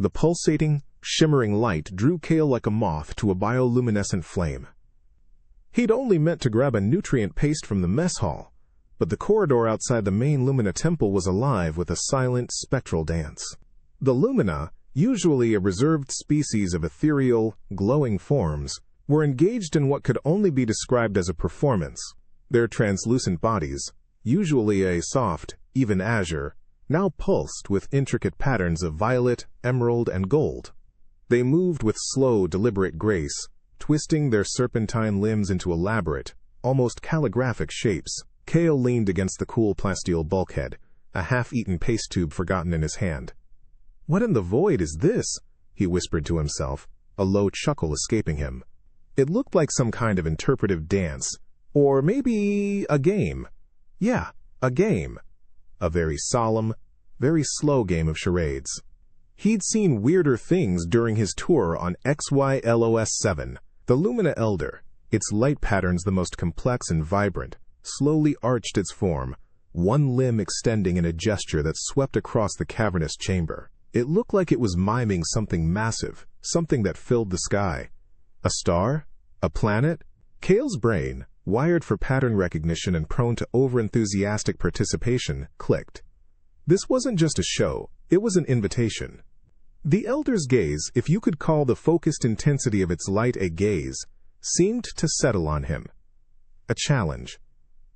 The pulsating, shimmering light drew Kale like a moth to a bioluminescent flame. He'd only meant to grab a nutrient paste from the mess hall, but the corridor outside the main Lumina temple was alive with a silent, spectral dance. The Lumina, usually a reserved species of ethereal, glowing forms, were engaged in what could only be described as a performance. Their translucent bodies, usually a soft, even azure, now pulsed with intricate patterns of violet, emerald, and gold. They moved with slow, deliberate grace, twisting their serpentine limbs into elaborate, almost calligraphic shapes. Kale leaned against the cool plasteel bulkhead, a half-eaten paste tube forgotten in his hand. "What in the void is this?" he whispered to himself, a low chuckle escaping him. It looked like some kind of interpretive dance, or maybe a game. Yeah, a game. A very solemn, very slow game of charades. He'd seen weirder things during his tour on XYLOS-7. The Lumina Elder, its light patterns the most complex and vibrant, slowly arched its form, one limb extending in a gesture that swept across the cavernous chamber. It looked like it was miming something massive, something that filled the sky. A star? A planet? Kale's brain, wired for pattern recognition and prone to over-enthusiastic participation, clicked. This wasn't just a show, it was an invitation. The Elder's gaze, if you could call the focused intensity of its light a gaze, seemed to settle on him. A challenge.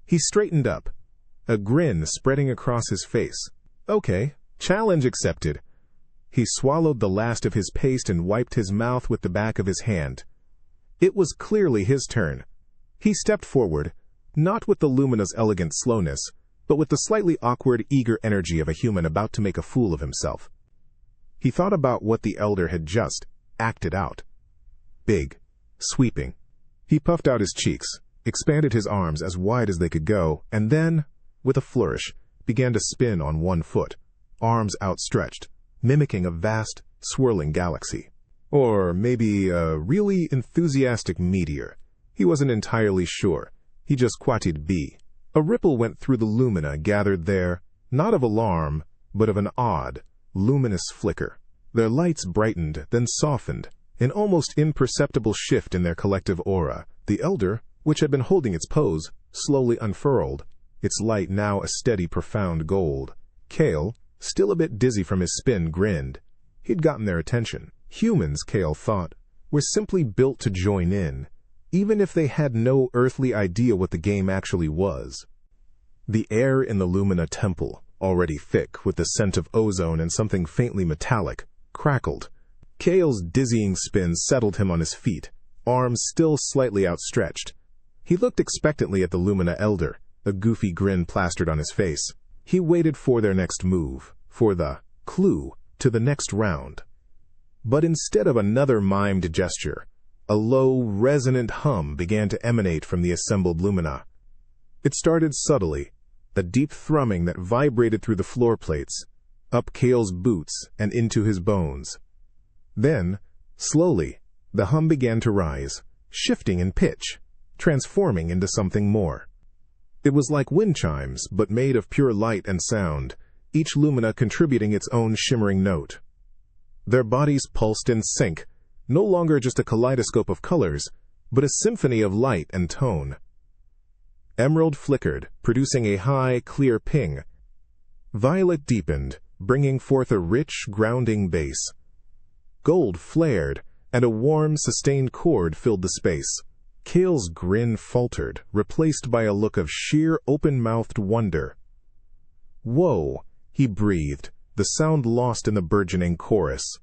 He straightened up, a grin spreading across his face. Okay, challenge accepted. He swallowed the last of his paste and wiped his mouth with the back of his hand. It was clearly his turn. He stepped forward, not with the Lumina's elegant slowness, but with the slightly awkward, eager energy of a human about to make a fool of himself. He thought about what the Elder had just acted out. Big, sweeping. He puffed out his cheeks, expanded his arms as wide as they could go, and then, with a flourish, began to spin on one foot, arms outstretched, mimicking a vast, swirling galaxy. Or maybe a really enthusiastic meteor. He wasn't entirely sure. He just quatted B. A ripple went through the Lumina gathered there, not of alarm, but of an odd, luminous flicker. Their lights brightened, then softened, an almost imperceptible shift in their collective aura. The Elder, which had been holding its pose, slowly unfurled, its light now a steady, profound gold. Kale, still a bit dizzy from his spin, grinned. He'd gotten their attention. Humans, Kale thought, were simply built to join in, even if they had no earthly idea what the game actually was. The air in the Lumina temple, already thick with the scent of ozone and something faintly metallic, crackled. Kale's dizzying spin settled him on his feet, arms still slightly outstretched. He looked expectantly at the Lumina Elder, a goofy grin plastered on his face. He waited for their next move, for the clue to the next round. But instead of another mimed gesture, a low, resonant hum began to emanate from the assembled Lumina. It started subtly, a deep thrumming that vibrated through the floor plates, up Kale's boots and into his bones. Then, slowly, the hum began to rise, shifting in pitch, transforming into something more. It was like wind chimes, but made of pure light and sound, each Lumina contributing its own shimmering note. Their bodies pulsed in sync, no longer just a kaleidoscope of colors, but a symphony of light and tone. Emerald flickered, producing a high, clear ping. Violet deepened, bringing forth a rich, grounding bass. Gold flared, and a warm, sustained chord filled the space. Kale's grin faltered, replaced by a look of sheer, open-mouthed wonder. "Whoa," he breathed, the sound lost in the burgeoning chorus.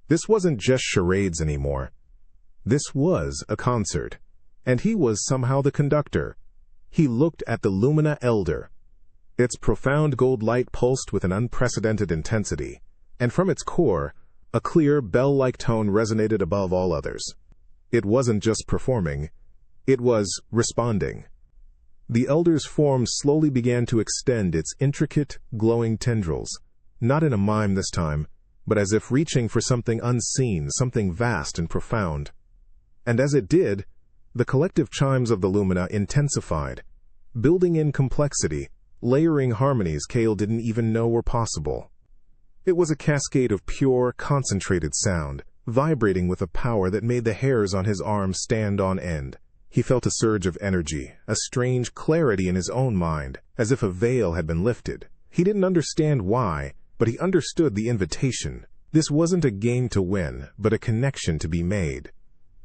This wasn't just charades anymore. This was a concert, and he was somehow the conductor. He looked at the Lumina Elder. Its profound gold light pulsed with an unprecedented intensity, and from its core, a clear, bell-like tone resonated above all others. It wasn't just performing, it was responding. The Elder's form slowly began to extend its intricate, glowing tendrils, not in a mime this time, but as if reaching for something unseen, something vast and profound. And as it did, the collective chimes of the Lumina intensified, building in complexity, layering harmonies Kale didn't even know were possible. It was a cascade of pure, concentrated sound, vibrating with a power that made the hairs on his arms stand on end. He felt a surge of energy, a strange clarity in his own mind, as if a veil had been lifted. He didn't understand why, but he understood the invitation. This wasn't a game to win, but a connection to be made.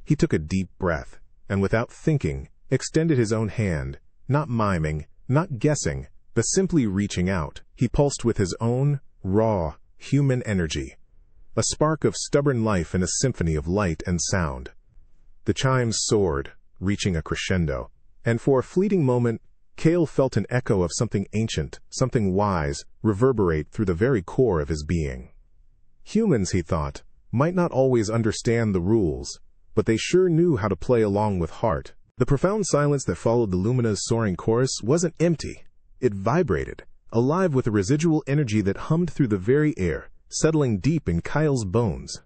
He took a deep breath, and without thinking, extended his own hand, not miming, not guessing, but simply reaching out. He pulsed with his own, raw, human energy, a spark of stubborn life in a symphony of light and sound. The chimes soared, reaching a crescendo, and for a fleeting moment, Cale felt an echo of something ancient, something wise, reverberate through the very core of his being. Humans, he thought, might not always understand the rules, but they sure knew how to play along with heart. The profound silence that followed the Lumina's soaring chorus wasn't empty. It vibrated, alive with a residual energy that hummed through the very air, settling deep in Kyle's bones.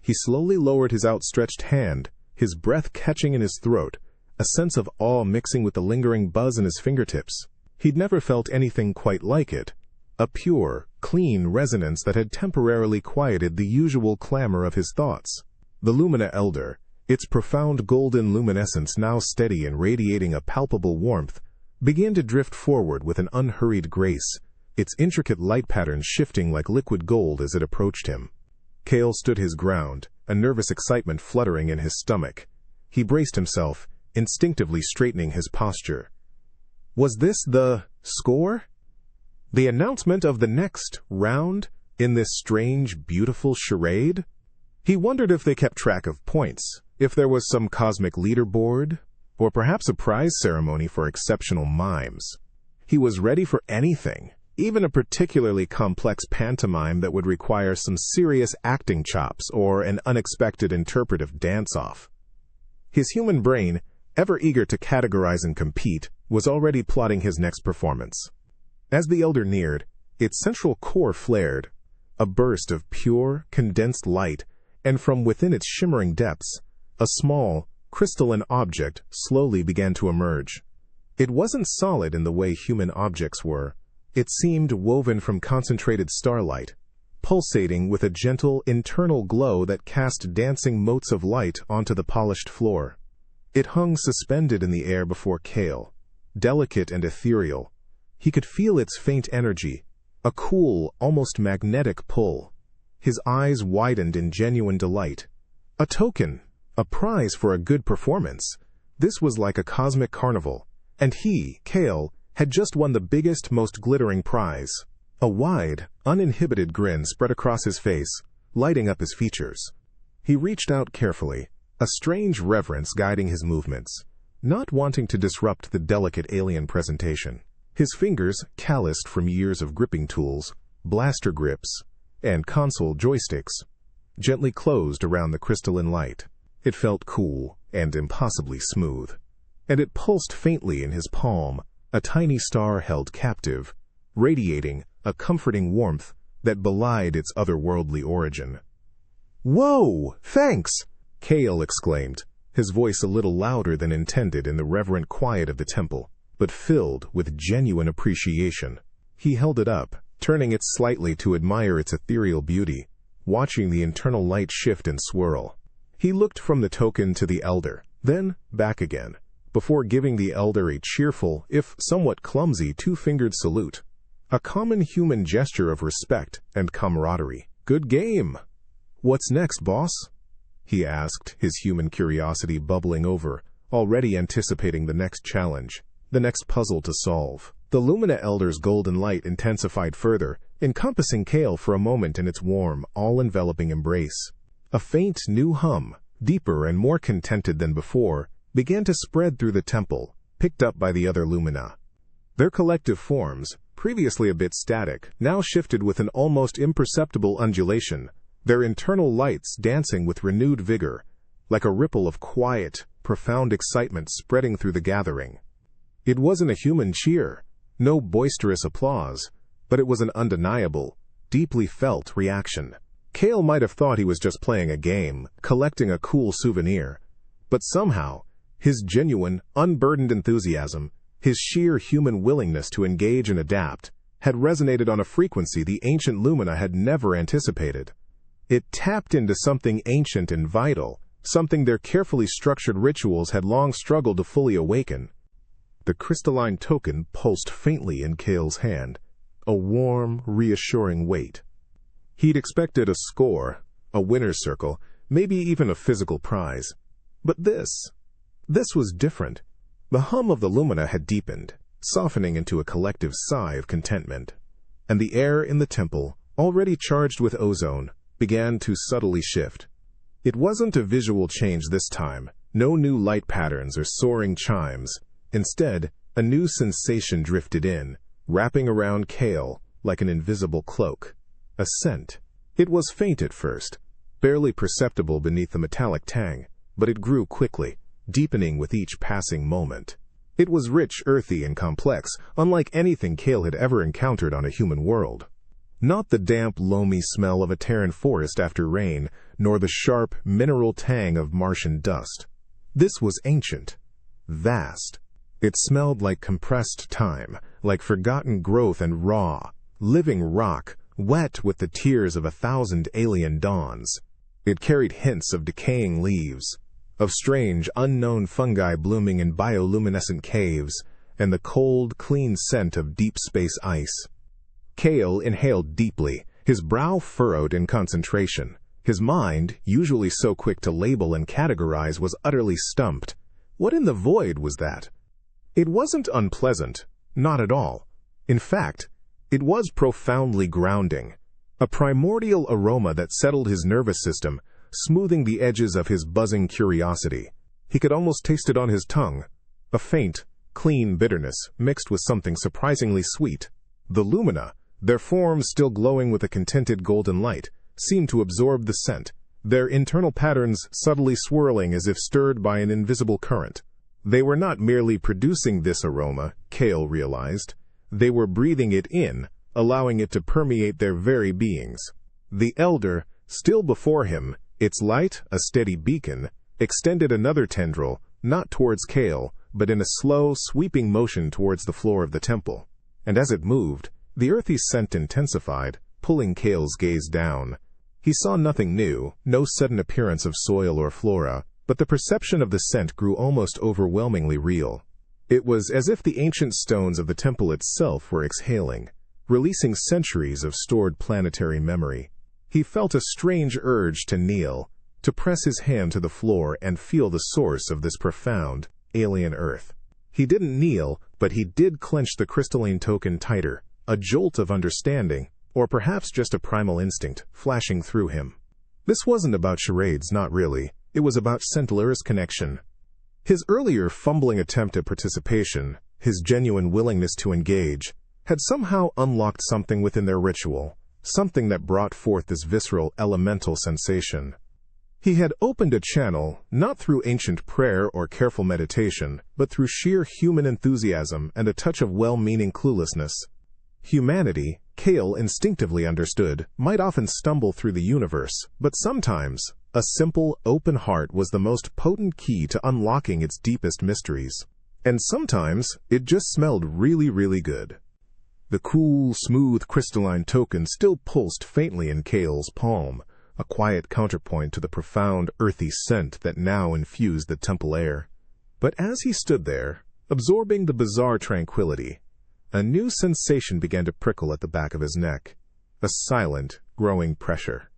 He slowly lowered his outstretched hand, his breath catching in his throat, a sense of awe mixing with the lingering buzz in his fingertips. He'd never felt anything quite like it, a pure, clean resonance that had temporarily quieted the usual clamor of his thoughts. The Lumina Elder, its profound golden luminescence now steady and radiating a palpable warmth, began to drift forward with an unhurried grace, its intricate light patterns shifting like liquid gold as it approached him. Cale stood his ground, a nervous excitement fluttering in his stomach. He braced himself, instinctively straightening his posture. Was this the score? The announcement of the next round in this strange, beautiful charade? He wondered if they kept track of points, if there was some cosmic leaderboard, or perhaps a prize ceremony for exceptional mimes. He was ready for anything, even a particularly complex pantomime that would require some serious acting chops or an unexpected interpretive dance-off. His human brain, ever eager to categorize and compete, was already plotting his next performance. As the Elder neared, its central core flared, a burst of pure, condensed light, and from within its shimmering depths, a small, crystalline object slowly began to emerge. It wasn't solid in the way human objects were. It seemed woven from concentrated starlight, pulsating with a gentle internal glow that cast dancing motes of light onto the polished floor. It hung suspended in the air before Cale, delicate and ethereal. He could feel its faint energy, a cool, almost magnetic pull. His eyes widened in genuine delight. A token, a prize for a good performance. This was like a cosmic carnival, and he, Cale, had just won the biggest, most glittering prize. A wide, uninhibited grin spread across his face, lighting up his features. He reached out carefully, a strange reverence guiding his movements, not wanting to disrupt the delicate alien presentation. His fingers, calloused from years of gripping tools, blaster grips, and console joysticks, gently closed around the crystalline light. It felt cool and impossibly smooth, and it pulsed faintly in his palm, a tiny star held captive, radiating a comforting warmth that belied its otherworldly origin. "Whoa! Thanks!" Cale exclaimed, his voice a little louder than intended in the reverent quiet of the temple, but filled with genuine appreciation. He held it up, turning it slightly to admire its ethereal beauty, watching the internal light shift and swirl. He looked from the token to the Elder, then back again, before giving the Elder a cheerful, if somewhat clumsy, two-fingered salute, a common human gesture of respect and camaraderie. "Good game. What's next, boss?" he asked, his human curiosity bubbling over, already anticipating the next challenge, the next puzzle to solve. The Lumina Elder's golden light intensified further, encompassing Cale for a moment in its warm, all-enveloping embrace. A faint new hum, deeper and more contented than before, began to spread through the temple, picked up by the other Lumina. Their collective forms, previously a bit static, now shifted with an almost imperceptible undulation, their internal lights dancing with renewed vigor, like a ripple of quiet, profound excitement spreading through the gathering. It wasn't a human cheer, no boisterous applause, but it was an undeniable, deeply felt reaction. Cale might have thought he was just playing a game, collecting a cool souvenir, but somehow, his genuine, unburdened enthusiasm, his sheer human willingness to engage and adapt, had resonated on a frequency the ancient lumina had never anticipated. It tapped into something ancient and vital, something their carefully structured rituals had long struggled to fully awaken. The crystalline token pulsed faintly in Cale's hand, a warm, reassuring weight. He'd expected a score, a winner's circle, maybe even a physical prize. But this was different. The hum of the lumina had deepened, softening into a collective sigh of contentment. And the air in the temple, already charged with ozone, began to subtly shift. It wasn't a visual change this time, no new light patterns or soaring chimes. Instead, a new sensation drifted in, wrapping around Cale like an invisible cloak. A scent. It was faint at first, barely perceptible beneath the metallic tang, but it grew quickly, deepening with each passing moment. It was rich, earthy, and complex, unlike anything Cale had ever encountered on a human world. Not the damp, loamy smell of a Terran forest after rain, nor the sharp, mineral tang of Martian dust. This was ancient, vast. It smelled like compressed time, like forgotten growth and raw, living rock, wet with the tears of 1,000 alien dawns. It carried hints of decaying leaves, of strange, unknown fungi blooming in bioluminescent caves, and the cold, clean scent of deep space ice. Cale inhaled deeply, his brow furrowed in concentration. His mind, usually so quick to label and categorize, was utterly stumped. What in the void was that? It wasn't unpleasant, not at all. In fact, it was profoundly grounding, a primordial aroma that settled his nervous system, smoothing the edges of his buzzing curiosity. He could almost taste it on his tongue, a faint, clean bitterness mixed with something surprisingly sweet. The lumina, their forms still glowing with a contented golden light, seemed to absorb the scent, their internal patterns subtly swirling as if stirred by an invisible current. They were not merely producing this aroma, Cale realized. They were breathing it in, allowing it to permeate their very beings. The Elder, still before him, its light, a steady beacon, extended another tendril, not towards Cale, but in a slow, sweeping motion towards the floor of the temple. And as it moved, the earthy scent intensified, pulling Cale's gaze down. He saw nothing new, no sudden appearance of soil or flora, but the perception of the scent grew almost overwhelmingly real. It was as if the ancient stones of the temple itself were exhaling, releasing centuries of stored planetary memory. He felt a strange urge to kneel, to press his hand to the floor and feel the source of this profound, alien earth. He didn't kneel, but he did clench the crystalline token tighter, a jolt of understanding, or perhaps just a primal instinct, flashing through him. This wasn't about charades, not really. It was about Centaure's connection. His earlier fumbling attempt at participation, his genuine willingness to engage, had somehow unlocked something within their ritual, something that brought forth this visceral, elemental sensation. He had opened a channel, not through ancient prayer or careful meditation, but through sheer human enthusiasm and a touch of well-meaning cluelessness. Humanity, Cale instinctively understood, might often stumble through the universe, but sometimes a simple, open heart was the most potent key to unlocking its deepest mysteries. And sometimes it just smelled really, really good. The cool, smooth, crystalline token still pulsed faintly in Cale's palm, a quiet counterpoint to the profound, earthy scent that now infused the temple air. But as he stood there, absorbing the bizarre tranquility, a new sensation began to prickle at the back of his neck, a silent, growing pressure.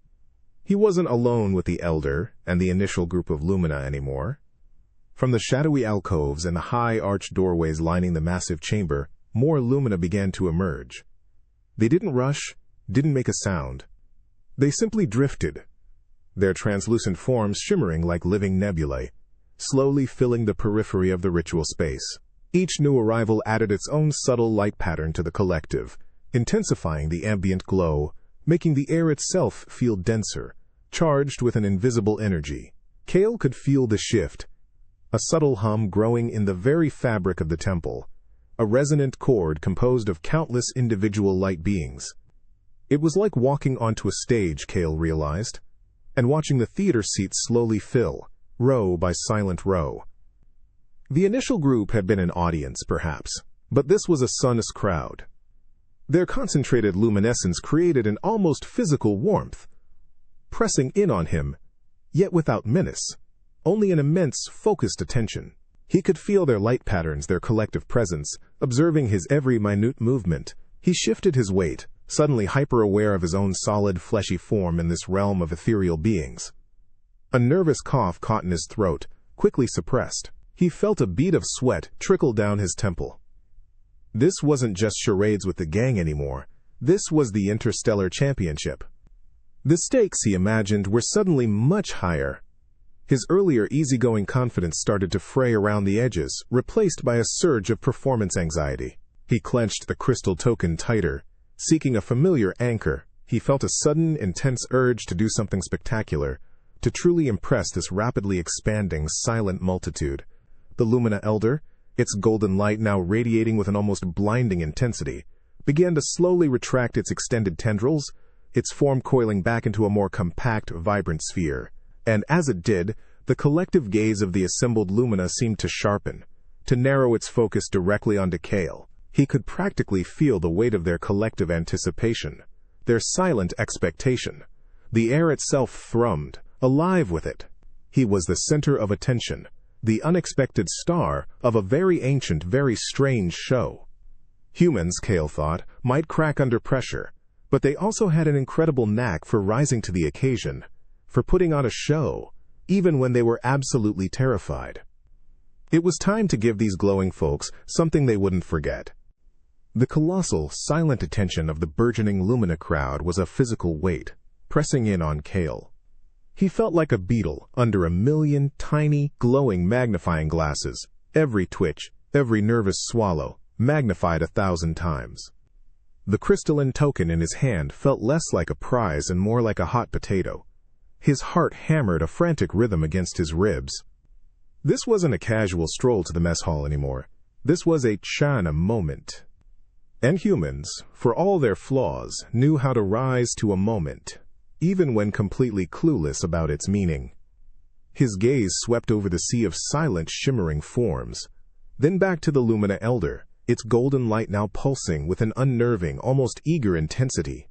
He wasn't alone with the Elder and the initial group of lumina anymore. From the shadowy alcoves and the high arched doorways lining the massive chamber, more lumina began to emerge. They didn't rush, didn't make a sound. They simply drifted, their translucent forms shimmering like living nebulae, slowly filling the periphery of the ritual space. Each new arrival added its own subtle light pattern to the collective, intensifying the ambient glow, making the air itself feel denser, charged with an invisible energy. Cale could feel the shift, a subtle hum growing in the very fabric of the temple, a resonant chord composed of countless individual light beings. It was like walking onto a stage, Cale realized, and watching the theater seats slowly fill, row by silent row. The initial group had been an audience, perhaps, but this was a sunless crowd. Their concentrated luminescence created an almost physical warmth, pressing in on him, yet without menace, only an immense, focused attention. He could feel their light patterns, their collective presence, observing his every minute movement. He shifted his weight, suddenly hyper-aware of his own solid, fleshy form in this realm of ethereal beings. A nervous cough caught in his throat, quickly suppressed. He felt a bead of sweat trickle down his temple. This wasn't just charades with the gang anymore. This was the Interstellar Championship. The stakes, he imagined, were suddenly much higher. His earlier easygoing confidence started to fray around the edges, replaced by a surge of performance anxiety. He clenched the crystal token tighter, seeking a familiar anchor. He felt a sudden, intense urge to do something spectacular, to truly impress this rapidly expanding, silent multitude. The Lumina Elder, its golden light now radiating with an almost blinding intensity, began to slowly retract its extended tendrils, its form coiling back into a more compact, vibrant sphere. And as it did, the collective gaze of the assembled Lumina seemed to sharpen, to narrow its focus directly onto Kale. He could practically feel the weight of their collective anticipation, their silent expectation. The air itself thrummed, alive with it. He was the center of attention, the unexpected star of a very ancient, very strange show. Humans, Kale thought, might crack under pressure, but they also had an incredible knack for rising to the occasion, for putting on a show, even when they were absolutely terrified. It was time to give these glowing folks something they wouldn't forget. The colossal, silent attention of the burgeoning Lumina crowd was a physical weight, pressing in on Kale. He felt like a beetle under a million tiny, glowing magnifying glasses, every twitch, every nervous swallow, magnified 1,000 times. The crystalline token in his hand felt less like a prize and more like a hot potato. His heart hammered a frantic rhythm against his ribs. This wasn't a casual stroll to the mess hall anymore. This was a China moment. And humans, for all their flaws, knew how to rise to a moment, even when completely clueless about its meaning. His gaze swept over the sea of silent, shimmering forms, then back to the Lumina Elder, its golden light now pulsing with an unnerving, almost eager intensity.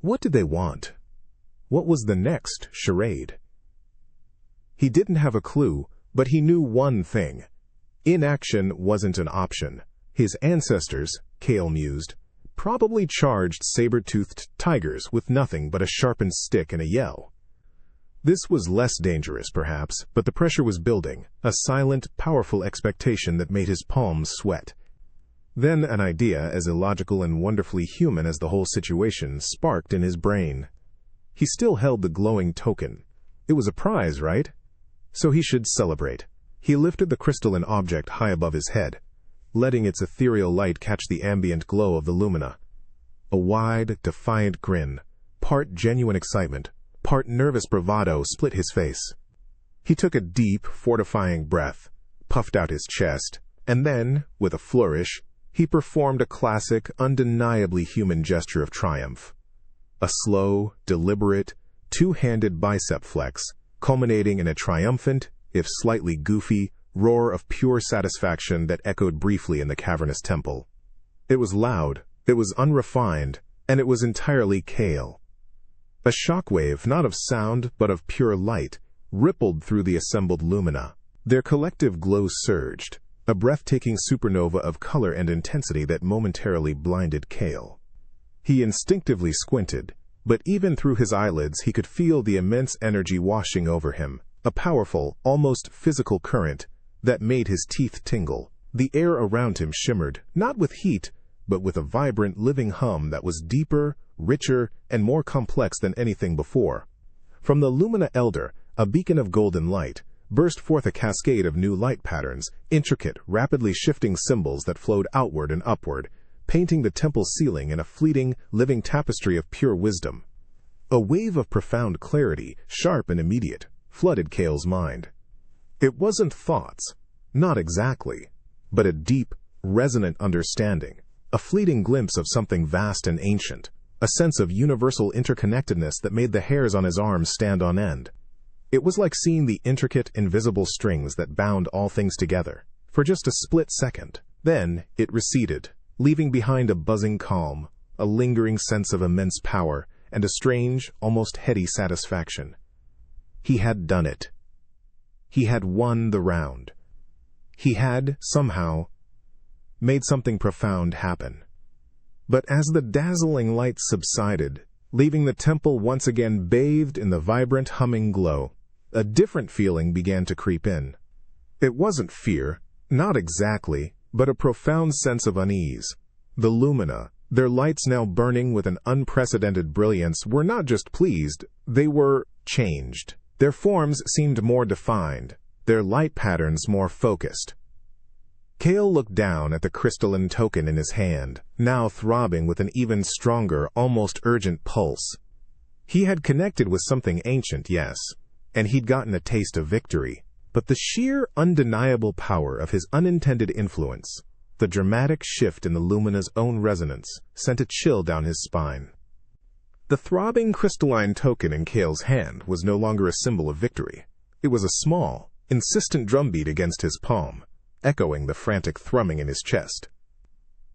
What did they want? What was the next charade? He didn't have a clue, but he knew one thing. Inaction wasn't an option. His ancestors, Kale mused, probably charged saber-toothed tigers with nothing but a sharpened stick and a yell. This was less dangerous, perhaps, but the pressure was building, a silent, powerful expectation that made his palms sweat. Then an idea, as illogical and wonderfully human as the whole situation, sparked in his brain. He still held the glowing token. It was a prize, right? So he should celebrate. He lifted the crystalline object high above his head, letting its ethereal light catch the ambient glow of the Lumina. A wide, defiant grin, part genuine excitement, part nervous bravado, split his face. He took a deep, fortifying breath, puffed out his chest, and then, with a flourish, he performed a classic, undeniably human gesture of triumph. A slow, deliberate, two-handed bicep flex, culminating in a triumphant, if slightly goofy, roar of pure satisfaction that echoed briefly in the cavernous temple. It was loud, it was unrefined, and it was entirely Kale. A shockwave, not of sound, but of pure light, rippled through the assembled Lumina. Their collective glow surged, a breathtaking supernova of color and intensity that momentarily blinded Kale. He instinctively squinted, but even through his eyelids he could feel the immense energy washing over him, a powerful, almost physical current that made his teeth tingle. The air around him shimmered, not with heat, but with a vibrant, living hum that was deeper, richer, and more complex than anything before. From the Lumina Elder, a beacon of golden light, burst forth a cascade of new light patterns, intricate, rapidly shifting symbols that flowed outward and upward, painting the temple ceiling in a fleeting, living tapestry of pure wisdom. A wave of profound clarity, sharp and immediate, flooded Kale's mind. It wasn't thoughts, not exactly, but a deep, resonant understanding, a fleeting glimpse of something vast and ancient, a sense of universal interconnectedness that made the hairs on his arms stand on end. It was like seeing the intricate, invisible strings that bound all things together, for just a split second. Then it receded, leaving behind a buzzing calm, a lingering sense of immense power, and a strange, almost heady satisfaction. He had done it. He had won the round. He had, somehow, made something profound happen. But as the dazzling light subsided, leaving the temple once again bathed in the vibrant humming glow, a different feeling began to creep in. It wasn't fear, not exactly, but a profound sense of unease. The lumina, their lights now burning with an unprecedented brilliance, were not just pleased, they were changed. Their forms seemed more defined, their light patterns more focused. Kale looked down at the crystalline token in his hand, now throbbing with an even stronger, almost urgent pulse. He had connected with something ancient, yes, and he'd gotten a taste of victory, but the sheer, undeniable power of his unintended influence, the dramatic shift in the lumina's own resonance, sent a chill down his spine. The throbbing crystalline token in Kale's hand was no longer a symbol of victory. It was a small, insistent drumbeat against his palm, echoing the frantic thrumming in his chest.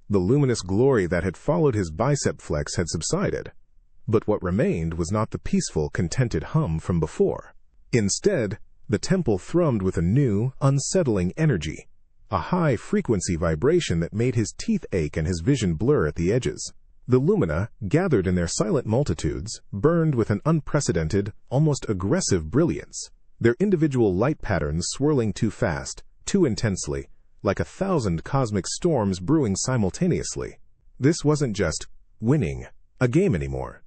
The luminous glory that had followed his bicep flex had subsided, but what remained was not the peaceful, contented hum from before. Instead, the temple thrummed with a new, unsettling energy, a high-frequency vibration that made his teeth ache and his vision blur at the edges. The lumina, gathered in their silent multitudes, burned with an unprecedented, almost aggressive brilliance, their individual light patterns swirling too fast, too intensely, like 1,000 cosmic storms brewing simultaneously. This wasn't just winning a game anymore.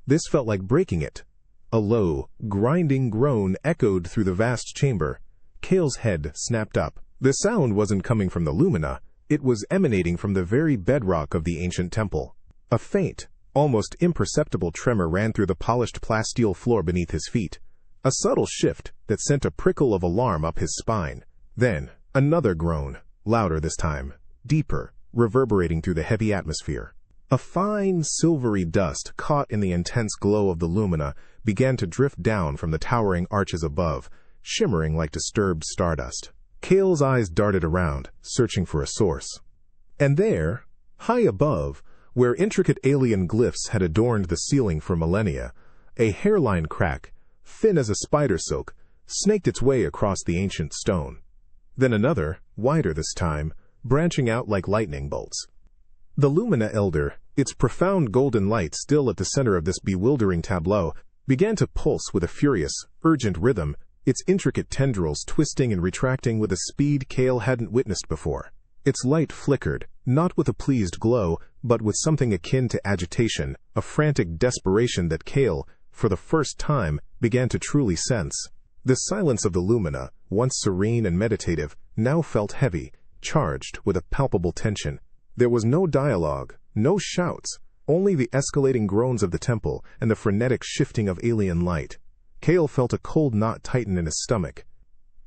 This felt like breaking it. A low, grinding groan echoed through the vast chamber. Kale's head snapped up. The sound wasn't coming from the lumina, it was emanating from the very bedrock of the ancient temple. A faint, almost imperceptible tremor ran through the polished plasteel floor beneath his feet, a subtle shift that sent a prickle of alarm up his spine. Then, another groan, louder this time, deeper, reverberating through the heavy atmosphere. A fine, silvery dust, caught in the intense glow of the lumina, began to drift down from the towering arches above, shimmering like disturbed stardust. Kale's eyes darted around, searching for a source. And there, high above, where intricate alien glyphs had adorned the ceiling for millennia, a hairline crack, thin as a spider silk, snaked its way across the ancient stone. Then another, wider this time, branching out like lightning bolts. The Lumina Elder, its profound golden light still at the center of this bewildering tableau, began to pulse with a furious, urgent rhythm, its intricate tendrils twisting and retracting with a speed Kale hadn't witnessed before. Its light flickered, not with a pleased glow, but with something akin to agitation, a frantic desperation that Kale, for the first time, began to truly sense. The silence of the Lumina, once serene and meditative, now felt heavy, charged with a palpable tension. There was no dialogue, no shouts, only the escalating groans of the temple and the frenetic shifting of alien light. Kale felt a cold knot tighten in his stomach.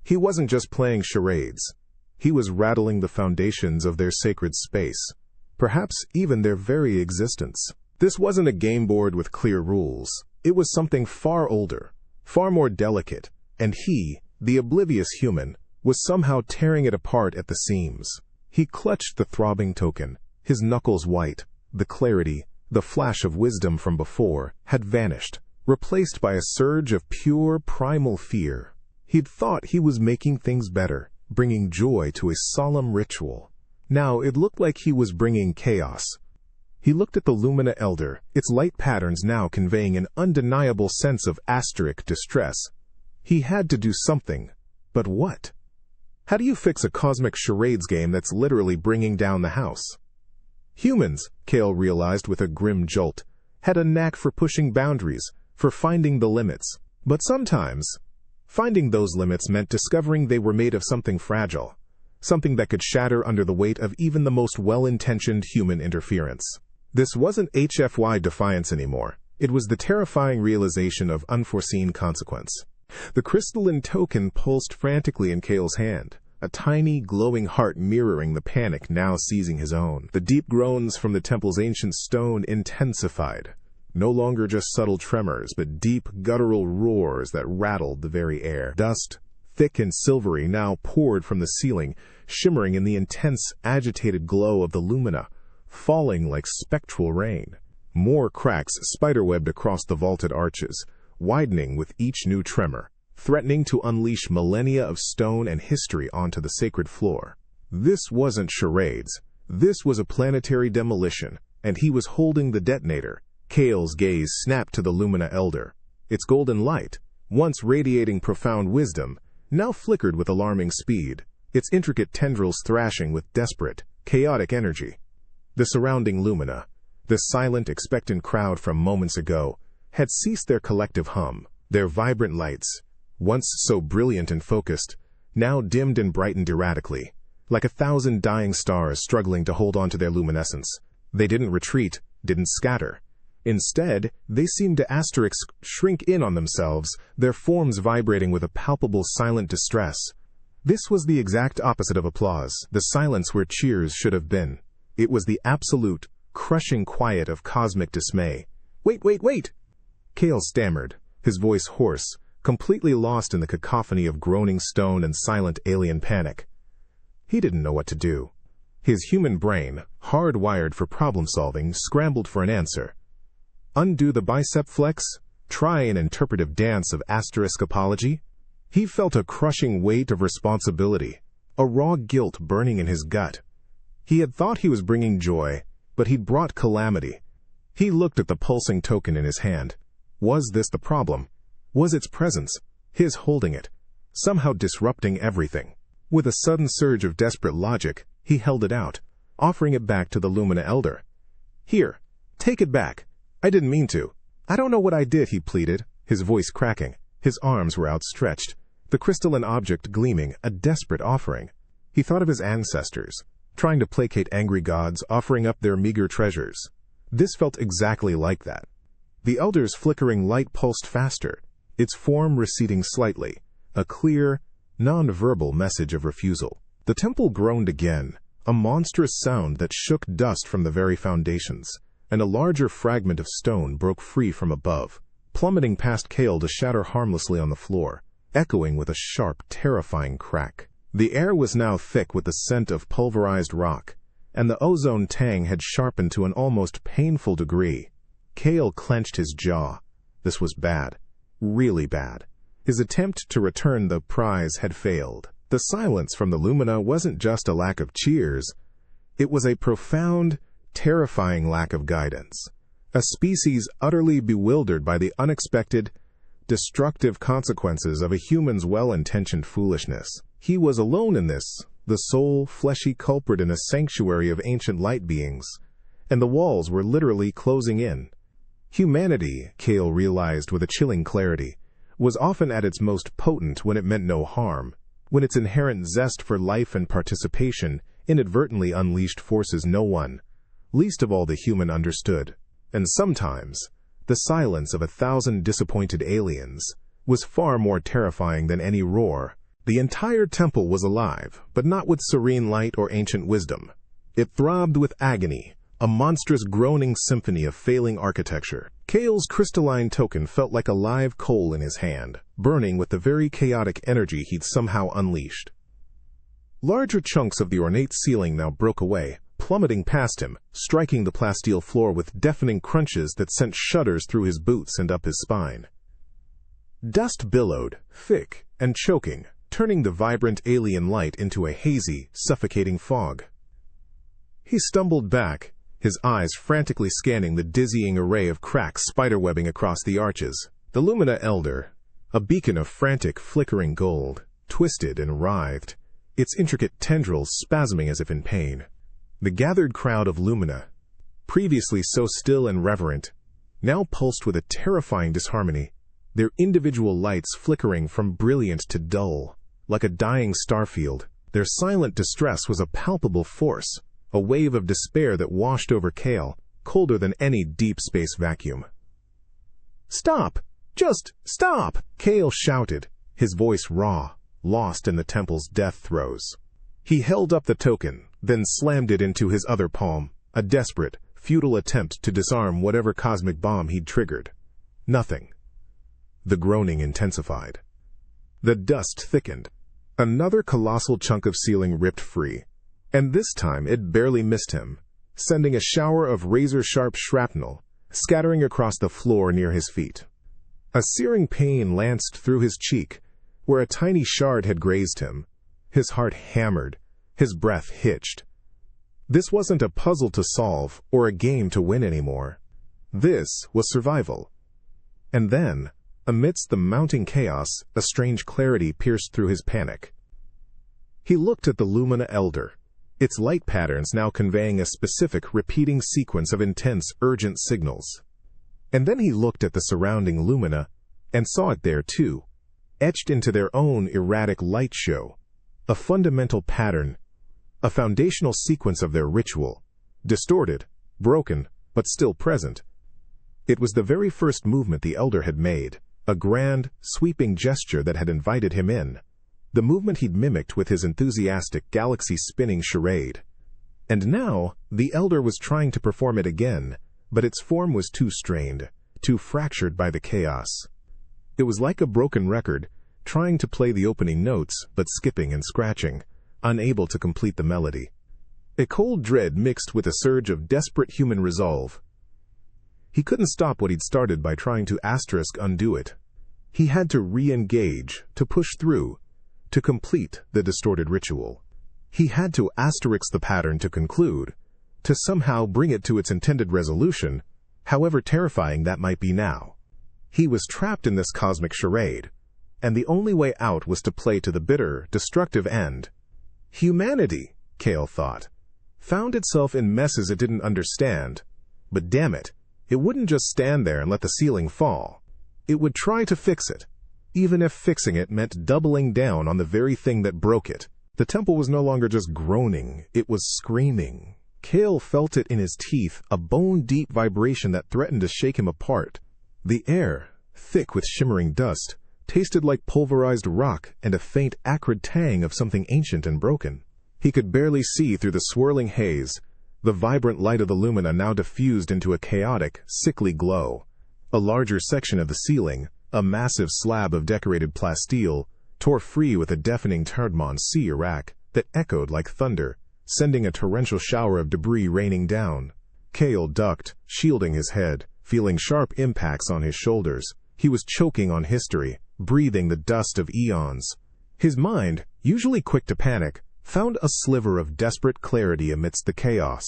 He wasn't just playing charades. He was rattling the foundations of their sacred space, perhaps even their very existence. This wasn't a game board with clear rules. It was something far older, far more delicate, and he, the oblivious human, was somehow tearing it apart at the seams. He clutched the throbbing token, his knuckles white. The clarity, the flash of wisdom from before, had vanished, replaced by a surge of pure, primal fear. He'd thought he was making things better, bringing joy to a solemn ritual. Now it looked like he was bringing chaos. He looked at the Lumina Elder, its light patterns now conveying an undeniable sense of asterisk distress. He had to do something. But what? How do you fix a cosmic charades game that's literally bringing down the house? Humans, Kale realized with a grim jolt, had a knack for pushing boundaries, for finding the limits. But sometimes, finding those limits meant discovering they were made of something fragile, something that could shatter under the weight of even the most well-intentioned human interference. This wasn't HFY defiance anymore. It was the terrifying realization of unforeseen consequence. The crystalline token pulsed frantically in Kale's hand, a tiny, glowing heart mirroring the panic now seizing his own. The deep groans from the temple's ancient stone intensified, no longer just subtle tremors, but deep, guttural roars that rattled the very air. Dust, thick and silvery, now poured from the ceiling, shimmering in the intense, agitated glow of the lumina, falling like spectral rain. More cracks spiderwebbed across the vaulted arches, widening with each new tremor, threatening to unleash millennia of stone and history onto the sacred floor. This wasn't charades. This was a planetary demolition, and he was holding the detonator. Kale's gaze snapped to the Lumina Elder. Its golden light, once radiating profound wisdom, now flickered with alarming speed, its intricate tendrils thrashing with desperate, chaotic energy. The surrounding Lumina, the silent, expectant crowd from moments ago, had ceased their collective hum. Their vibrant lights, once so brilliant and focused, now dimmed and brightened erratically, like 1,000 dying stars struggling to hold on to their luminescence. They didn't retreat, didn't scatter. Instead, they seemed to shrink in on themselves, their forms vibrating with a palpable silent distress. This was the exact opposite of applause, the silence where cheers should have been. It was the absolute, crushing quiet of cosmic dismay. Wait! Kale stammered, his voice hoarse, completely lost in the cacophony of groaning stone and silent alien panic. He didn't know what to do. His human brain, hardwired for problem-solving, scrambled for an answer. Undo the bicep flex? Try an interpretive dance of asterisk apology? He felt a crushing weight of responsibility, a raw guilt burning in his gut. He had thought he was bringing joy, but he'd brought calamity. He looked at the pulsing token in his hand. Was this the problem? Was its presence, his holding it, somehow disrupting everything? With a sudden surge of desperate logic, he held it out, offering it back to the Lumina Elder. Here, take it back. I didn't mean to. I don't know what I did, he pleaded, his voice cracking. His arms were outstretched, the crystalline object gleaming, a desperate offering. He thought of his ancestors, trying to placate angry gods, offering up their meager treasures. This felt exactly like that. The Elder's flickering light pulsed faster, its form receding slightly, a clear, non-verbal message of refusal. The temple groaned again, a monstrous sound that shook dust from the very foundations, and a larger fragment of stone broke free from above, plummeting past Kale to shatter harmlessly on the floor, echoing with a sharp, terrifying crack. The air was now thick with the scent of pulverized rock, and the ozone tang had sharpened to an almost painful degree. Kale clenched his jaw. This was bad. Really bad. His attempt to return the prize had failed. The silence from the Lumina wasn't just a lack of cheers. It was a profound, terrifying lack of guidance. A species utterly bewildered by the unexpected, destructive consequences of a human's well-intentioned foolishness. He was alone in this, the sole, fleshy culprit in a sanctuary of ancient light beings, and the walls were literally closing in. Humanity, Kale realized with a chilling clarity, was often at its most potent when it meant no harm, when its inherent zest for life and participation inadvertently unleashed forces no one, least of all the human, understood. And sometimes, the silence of 1,000 disappointed aliens was far more terrifying than any roar. The entire temple was alive, but not with serene light or ancient wisdom. It throbbed with agony, a monstrous groaning symphony of failing architecture. Kale's crystalline token felt like a live coal in his hand, burning with the very chaotic energy he'd somehow unleashed. Larger chunks of the ornate ceiling now broke away, plummeting past him, striking the plasteel floor with deafening crunches that sent shudders through his boots and up his spine. Dust billowed, thick and choking, turning the vibrant alien light into a hazy, suffocating fog. He stumbled back, his eyes frantically scanning the dizzying array of cracks spiderwebbing across the arches. The Lumina Elder, a beacon of frantic, flickering gold, twisted and writhed, its intricate tendrils spasming as if in pain. The gathered crowd of Lumina, previously so still and reverent, now pulsed with a terrifying disharmony, their individual lights flickering from brilliant to dull, like a dying starfield. Their silent distress was a palpable force, a wave of despair that washed over Kale, colder than any deep space vacuum. "Stop! Just stop!" Kale shouted, his voice raw, lost in the temple's death throes. He held up the token, then slammed it into his other palm, a desperate, futile attempt to disarm whatever cosmic bomb he'd triggered. Nothing. The groaning intensified. The dust thickened. Another colossal chunk of ceiling ripped free, and this time it barely missed him, sending a shower of razor-sharp shrapnel scattering across the floor near his feet. A searing pain lanced through his cheek, where a tiny shard had grazed him. His heart hammered, his breath hitched. This wasn't a puzzle to solve or a game to win anymore. This was survival. And then, amidst the mounting chaos, a strange clarity pierced through his panic. He looked at the Lumina Elder, its light patterns now conveying a specific, repeating sequence of intense, urgent signals. And then he looked at the surrounding Lumina, and saw it there too, etched into their own erratic light show, a fundamental pattern, a foundational sequence of their ritual, distorted, broken, but still present. It was the very first movement the Elder had made, a grand, sweeping gesture that had invited him in, the movement he'd mimicked with his enthusiastic galaxy-spinning charade. And now, the Elder was trying to perform it again, but its form was too strained, too fractured by the chaos. It was like a broken record, trying to play the opening notes, but skipping and scratching, unable to complete the melody. A cold dread mixed with a surge of desperate human resolve. He couldn't stop what he'd started by trying to undo it. He had to re-engage, to push through, to complete the distorted ritual. He had to the pattern to conclude, to somehow bring it to its intended resolution, however terrifying that might be now. He was trapped in this cosmic charade, and the only way out was to play to the bitter, destructive end. Humanity, Cale thought, found itself in messes it didn't understand, but damn it, it wouldn't just stand there and let the ceiling fall. It would try to fix it, even if fixing it meant doubling down on the very thing that broke it. The temple was no longer just groaning, it was screaming. Cale felt it in his teeth, a bone-deep vibration that threatened to shake him apart. The air, thick with shimmering dust, tasted like pulverized rock and a faint acrid tang of something ancient and broken. He could barely see through the swirling haze, the vibrant light of the Lumina now diffused into a chaotic, sickly glow. A larger section of the ceiling, a massive slab of decorated plasteel, tore free with a deafening Tardmon-C rack that echoed like thunder, sending a torrential shower of debris raining down. Cale ducked, shielding his head, feeling sharp impacts on his shoulders. He was choking on history, breathing the dust of eons. His mind, usually quick to panic, found a sliver of desperate clarity amidst the chaos.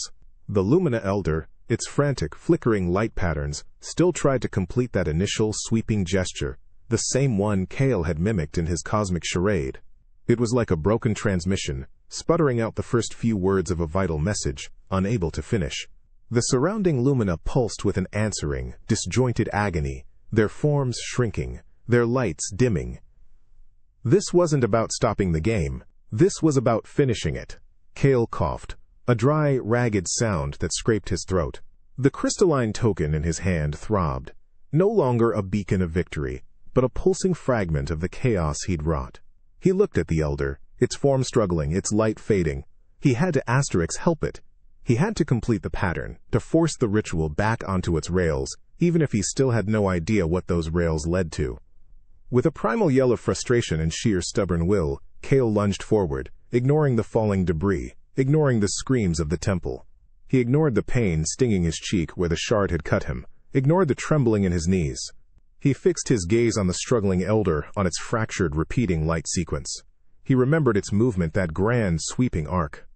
The Lumina Elder, its frantic, flickering light patterns, still tried to complete that initial sweeping gesture, the same one Cale had mimicked in his cosmic charade. It was like a broken transmission, sputtering out the first few words of a vital message, unable to finish. The surrounding Lumina pulsed with an answering, disjointed agony, their forms shrinking, their lights dimming. This wasn't about stopping the game. This was about finishing it. Cale coughed, a dry, ragged sound that scraped his throat. The crystalline token in his hand throbbed, no longer a beacon of victory, but a pulsing fragment of the chaos he'd wrought. He looked at the Elder, its form struggling, its light fading. He had to help it. He had to complete the pattern, to force the ritual back onto its rails, even if he still had no idea what those rails led to. With a primal yell of frustration and sheer stubborn will, Cale lunged forward, ignoring the falling debris, ignoring the screams of the temple. He ignored the pain stinging his cheek where the shard had cut him, ignored the trembling in his knees. He fixed his gaze on the struggling Elder, on its fractured, repeating light sequence. He remembered its movement, that grand, sweeping arc.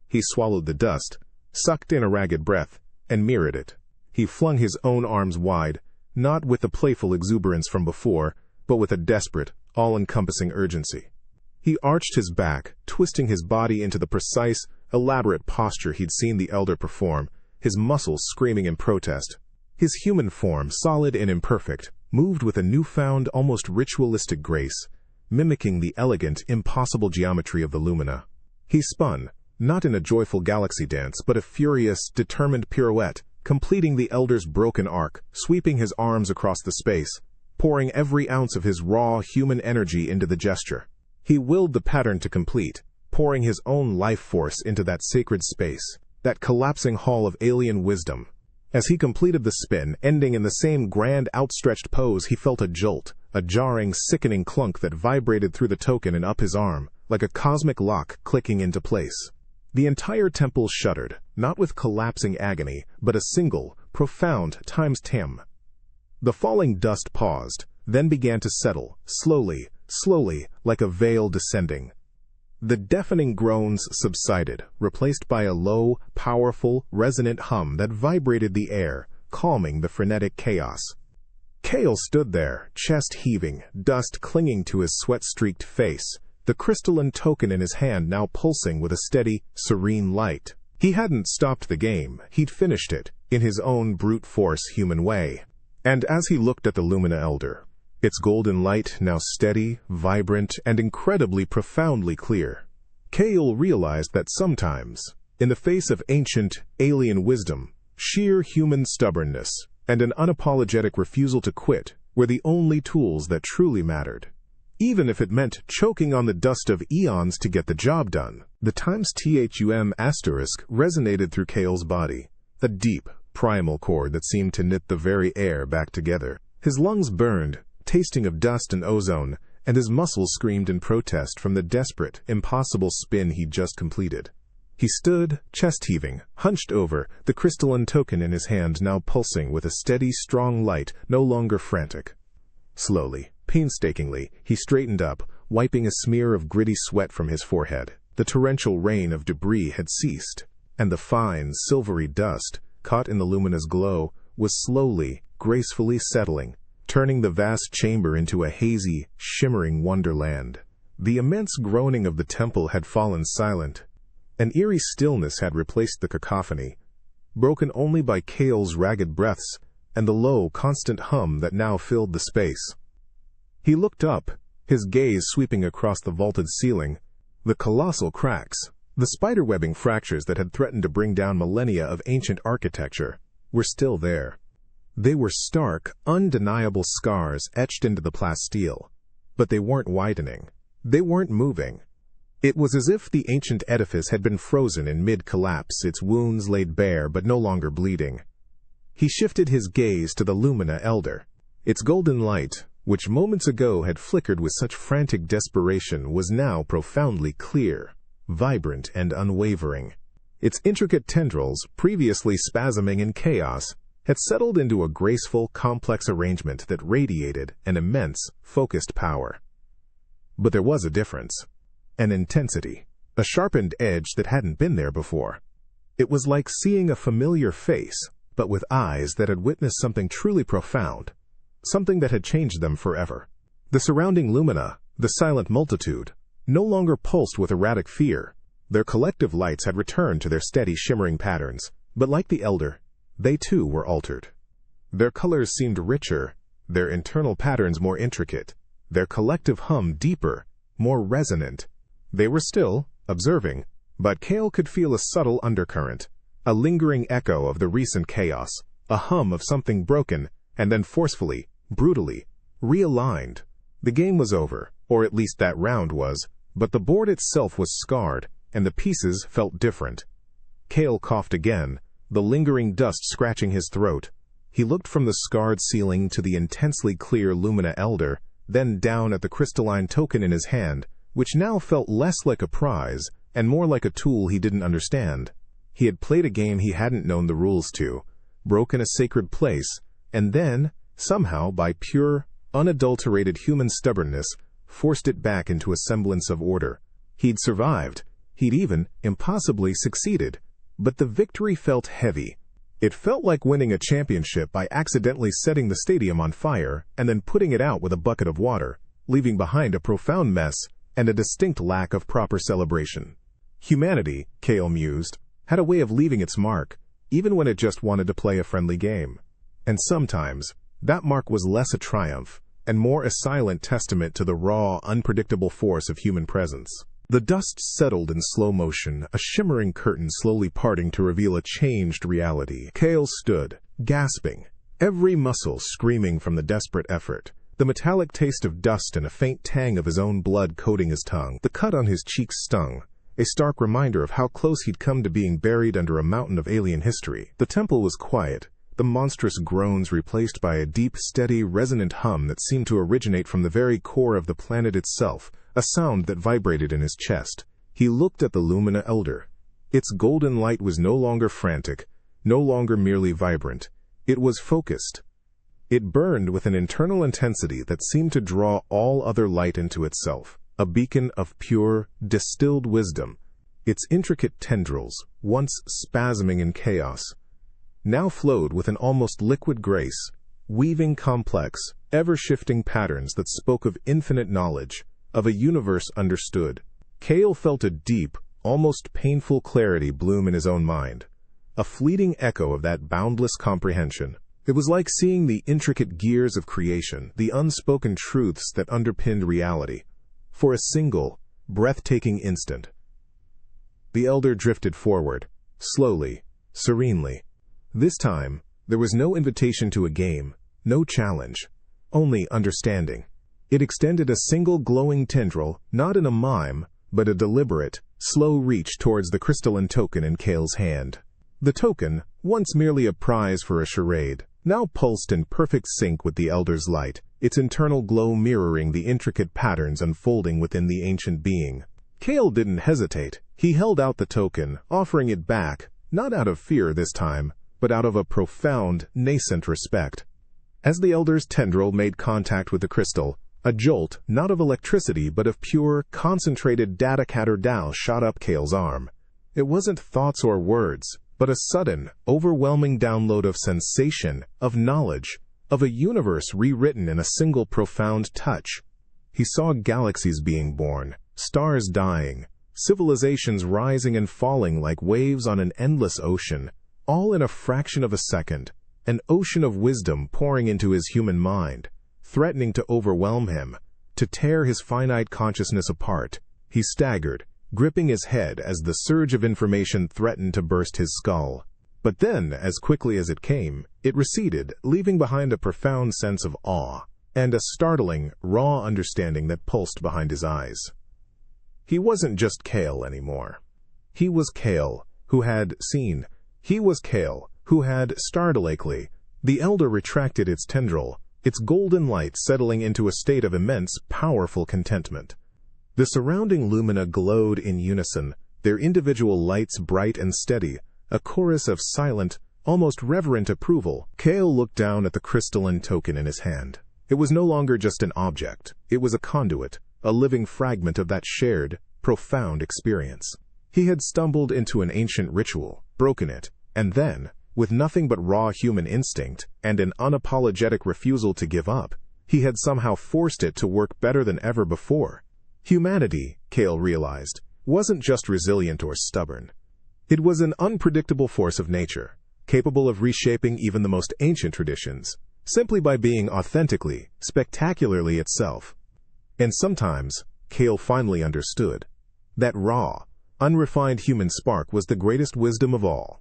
He swallowed the dust, sucked in a ragged breath, and mirrored it. He flung his own arms wide, not with the playful exuberance from before, but with a desperate, all-encompassing urgency. He arched his back, twisting his body into the precise, elaborate posture he'd seen the Elder perform, his muscles screaming in protest. His human form, solid and imperfect, moved with a newfound, almost ritualistic grace, mimicking the elegant, impossible geometry of the Lumina. He spun, not in a joyful galaxy dance, but a furious, determined pirouette, completing the Elder's broken arc, sweeping his arms across the space, pouring every ounce of his raw, human energy into the gesture. He willed the pattern to complete, pouring his own life force into that sacred space, that collapsing hall of alien wisdom. As he completed the spin, ending in the same grand outstretched pose, he felt a jolt, a jarring, sickening clunk that vibrated through the token and up his arm, like a cosmic lock clicking into place. The entire temple shuddered, not with collapsing agony, but a single, profound timestamp. The falling dust paused, then began to settle, slowly, like a veil descending. The deafening groans subsided, replaced by a low, powerful, resonant hum that vibrated the air, calming the frenetic chaos. Kale stood there, chest heaving, dust clinging to his sweat-streaked face, the crystalline token in his hand now pulsing with a steady, serene light. He hadn't stopped the game, he'd finished it, in his own brute force human way. And as he looked at the Lumina Elder, its golden light now steady, vibrant, and incredibly profoundly clear, Kale realized that sometimes, in the face of ancient, alien wisdom, sheer human stubbornness, and an unapologetic refusal to quit were the only tools that truly mattered. Even if it meant choking on the dust of eons to get the job done. The times THUM asterisk resonated through Kale's body, a deep, primal chord that seemed to knit the very air back together. His lungs burned, tasting of dust and ozone, and his muscles screamed in protest from the desperate, impossible spin he'd just completed. He stood, chest-heaving, hunched over, the crystalline token in his hand now pulsing with a steady, strong light, no longer frantic. Slowly, painstakingly, he straightened up, wiping a smear of gritty sweat from his forehead. The torrential rain of debris had ceased, and the fine, silvery dust, caught in the luminous glow, was slowly, gracefully settling, turning the vast chamber into a hazy, shimmering wonderland. The immense groaning of the temple had fallen silent. An eerie stillness had replaced the cacophony, broken only by Kale's ragged breaths and the low, constant hum that now filled the space. He looked up, his gaze sweeping across the vaulted ceiling. The colossal cracks, the spiderwebbing fractures that had threatened to bring down millennia of ancient architecture, were still there. They were stark, undeniable scars etched into the plasteel, but they weren't widening. They weren't moving. It was as if the ancient edifice had been frozen in mid-collapse, its wounds laid bare but no longer bleeding. He shifted his gaze to the Lumina Elder. Its golden light, which moments ago had flickered with such frantic desperation, was now profoundly clear, vibrant and unwavering. Its intricate tendrils, previously spasming in chaos, had settled into a graceful, complex arrangement that radiated an immense, focused power. But there was a difference. An intensity, a sharpened edge that hadn't been there before. It was like seeing a familiar face, but with eyes that had witnessed something truly profound, something that had changed them forever. The surrounding lumina, the silent multitude, no longer pulsed with erratic fear. Their collective lights had returned to their steady shimmering patterns, but like the Elder, they too were altered. Their colors seemed richer, their internal patterns more intricate, their collective hum deeper, more resonant. They were still observing, but Kale could feel a subtle undercurrent, a lingering echo of the recent chaos, a hum of something broken, and then forcefully, brutally, realigned. The game was over, or at least that round was, but the board itself was scarred, and the pieces felt different. Kale coughed again, the lingering dust scratching his throat. He looked from the scarred ceiling to the intensely clear Lumina Elder, then down at the crystalline token in his hand, which now felt less like a prize and more like a tool he didn't understand. He had played a game he hadn't known the rules to, broken a sacred place, and then, somehow by pure, unadulterated human stubbornness, forced it back into a semblance of order. He'd survived. He'd even, impossibly, succeeded. But the victory felt heavy. It felt like winning a championship by accidentally setting the stadium on fire and then putting it out with a bucket of water, leaving behind a profound mess and a distinct lack of proper celebration. Humanity, Kale mused, had a way of leaving its mark, even when it just wanted to play a friendly game. And sometimes, that mark was less a triumph, and more a silent testament to the raw, unpredictable force of human presence. The dust settled in slow motion, a shimmering curtain slowly parting to reveal a changed reality. Kale stood, gasping, every muscle screaming from the desperate effort, the metallic taste of dust and a faint tang of his own blood coating his tongue. The cut on his cheeks stung, a stark reminder of how close he'd come to being buried under a mountain of alien history. The temple was quiet, the monstrous groans replaced by a deep, steady, resonant hum that seemed to originate from the very core of the planet itself, a sound that vibrated in his chest. He looked at the Lumina Elder. Its golden light was no longer frantic, no longer merely vibrant. It was focused. It burned with an internal intensity that seemed to draw all other light into itself, a beacon of pure, distilled wisdom. Its intricate tendrils, once spasming in chaos, now flowed with an almost liquid grace, weaving complex, ever-shifting patterns that spoke of infinite knowledge, of a universe understood. Kale felt a deep, almost painful clarity bloom in his own mind, a fleeting echo of that boundless comprehension. It was like seeing the intricate gears of creation, the unspoken truths that underpinned reality, for a single, breathtaking instant. The elder drifted forward, slowly, serenely. This time, there was no invitation to a game, no challenge, only understanding. It extended a single glowing tendril, not in a mime, but a deliberate, slow reach towards the crystalline token in Kale's hand. The token, once merely a prize for a charade, now pulsed in perfect sync with the elder's light, its internal glow mirroring the intricate patterns unfolding within the ancient being. Kale didn't hesitate. He held out the token, offering it back, not out of fear this time, but out of a profound, nascent respect. As the elder's tendril made contact with the crystal, a jolt, not of electricity but of pure, concentrated data shot up Kale's arm. It wasn't thoughts or words, but a sudden, overwhelming download of sensation, of knowledge, of a universe rewritten in a single profound touch. He saw galaxies being born, stars dying, civilizations rising and falling like waves on an endless ocean, all in a fraction of a second, an ocean of wisdom pouring into his human mind, threatening to overwhelm him, to tear his finite consciousness apart. He staggered, gripping his head as the surge of information threatened to burst his skull. But then, as quickly as it came, it receded, leaving behind a profound sense of awe, and a startling, raw understanding that pulsed behind his eyes. He wasn't just Kale anymore. He was Kale, who had seen. He was Kale, who had startlingly. The elder retracted its tendril, its golden light settling into a state of immense, powerful contentment. The surrounding lumina glowed in unison, their individual lights bright and steady, a chorus of silent, almost reverent approval. Kale looked down at the crystalline token in his hand. It was no longer just an object. It was a conduit, a living fragment of that shared, profound experience. He had stumbled into an ancient ritual, broken it, and then, with nothing but raw human instinct and an unapologetic refusal to give up, he had somehow forced it to work better than ever before. Humanity, Kale realized, wasn't just resilient or stubborn. It was an unpredictable force of nature, capable of reshaping even the most ancient traditions, simply by being authentically, spectacularly itself. And sometimes, Kale finally understood. That raw, unrefined human spark was the greatest wisdom of all.